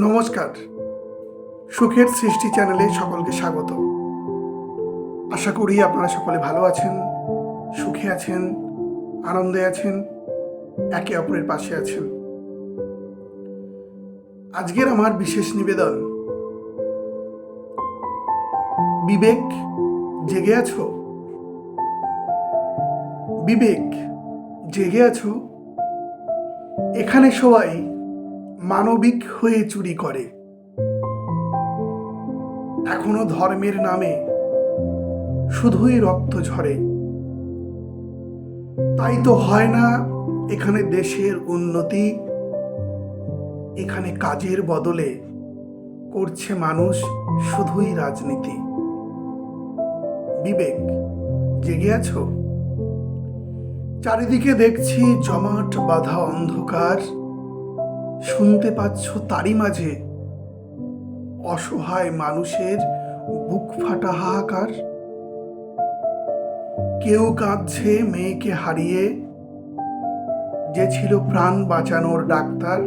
নমস্কার। সুখের সৃষ্টি চ্যানেলে সকলকে স্বাগত। আশা করি আপনারা সকলে ভালো আছেন, সুখে আছেন, আনন্দে আছেন, একে অপরের পাশে আছেন। আজকের আমার বিশেষ নিবেদন, বিবেক জেগে আছো? বিবেক জেগে আছো? এখানে সবাই মানবিক হয়ে চুরি করে, এখনো ধর্মের নামে শুধুই রক্ত ঝরে। তাই তো হয় না এখানে দেশের উন্নতি, এখানে কাজের বদলে করছে মানুষ শুধুই রাজনীতি। বিবেক জেগে আছো? চারিদিকে দেখছি জমাট বাঁধা অন্ধকার, শুনতে পাচ্ছ তারই মাঝে অসহায় মানুষের বুক ফাটা হাহাকার। কেউ কাঁদছে মেয়েকে হারিয়ে, যে ছিল প্রাণ বাঁচানোর ডাক্তার।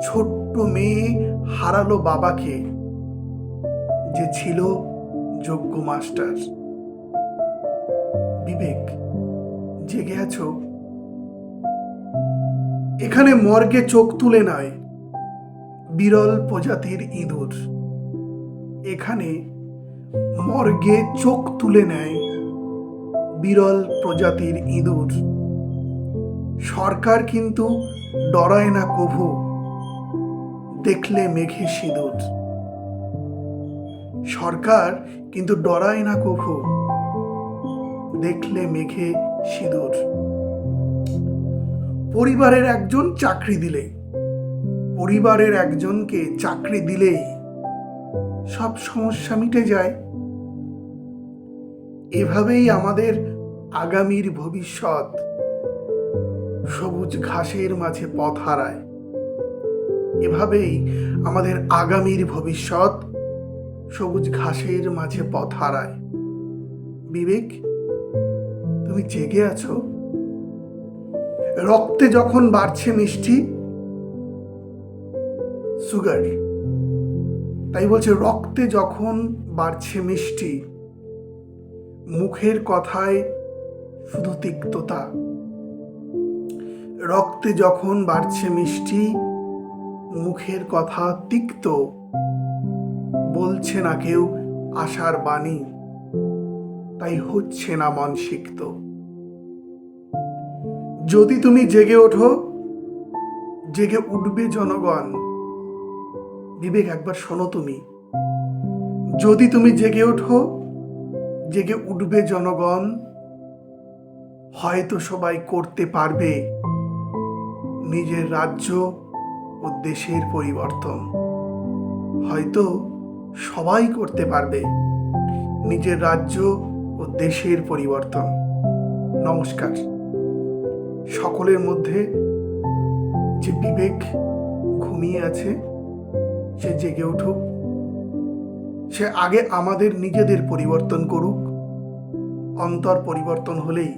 ছোট্ট মেয়ে হারালো বাবাকে, যে ছিল যোগ্য মাস্টার। বিবেক জেগে আছো? এখানে মর্গে চোখ তুলে নয় বিরল প্রজাতির ইঁদুর, এখানে মর্গে চোখ তুলে নেয় বিরল প্রজাতির ইঁদুর। সরকার কিন্তু ডরায় না কভু দেখলে মেঘে সিঁদুর। সরকার কিন্তু ডরায় না কভু দেখলে মেঘে সিঁদুর। পরিবারের একজন চাকরি দিলে, পরিবারের একজনকে চাকরি দিলেই সব সমস্যা মিটে যায়। এভাবেই আমাদের আগামীর ভবিষ্যৎ সবুজ ঘাসের মাঝে পথ হারায়। এভাবেই আমাদের আগামীর ভবিষ্যৎ সবুজ ঘাসের মাঝে পথ হারায়। বিবেক তুমি জেগে আছো? রক্তে যখন বাড়ছে মিষ্টি, সুগার, তাই বলছে রক্তে যখন বাড়ছে মিষ্টি, মুখের কথায় শুধু তিক্ততা। রক্তে যখন বাড়ছে মিষ্টি, মুখের কথা তিক্ত, বলছে না কেউ আশার বাণী, তাই হচ্ছে না মন সিক্ত। যদি তুমি জেগে ওঠো, জেগে উঠবে জনগণ। বিবেক একবার শোনো তুমি, যদি তুমি জেগে ওঠো, জেগে উঠবে জনগণ। হয়তো সবাই করতে পারবে নিজের রাজ্য ও দেশের পরিবর্তন। হয়তো সবাই করতে পারবে নিজের রাজ্য ও দেশের পরিবর্তন। নমস্কার। সকলের মধ্যে যে বিবেক ঘুমিয়ে আছে সে জেগে উঠুক, সে আগে আমাদের নিজেদের পরিবর্তন করুক। অন্তর পরিবর্তন হলেই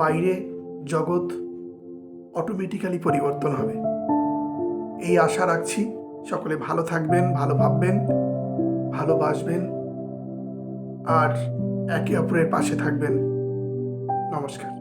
বাইরে জগৎ অটোমেটিক্যালি পরিবর্তন হবে। এই আশা রাখছি। সকলে ভালো থাকবেন, ভালো ভাববেন, ভালোবাসবেন আর একে অপরের পাশে থাকবেন। নমস্কার।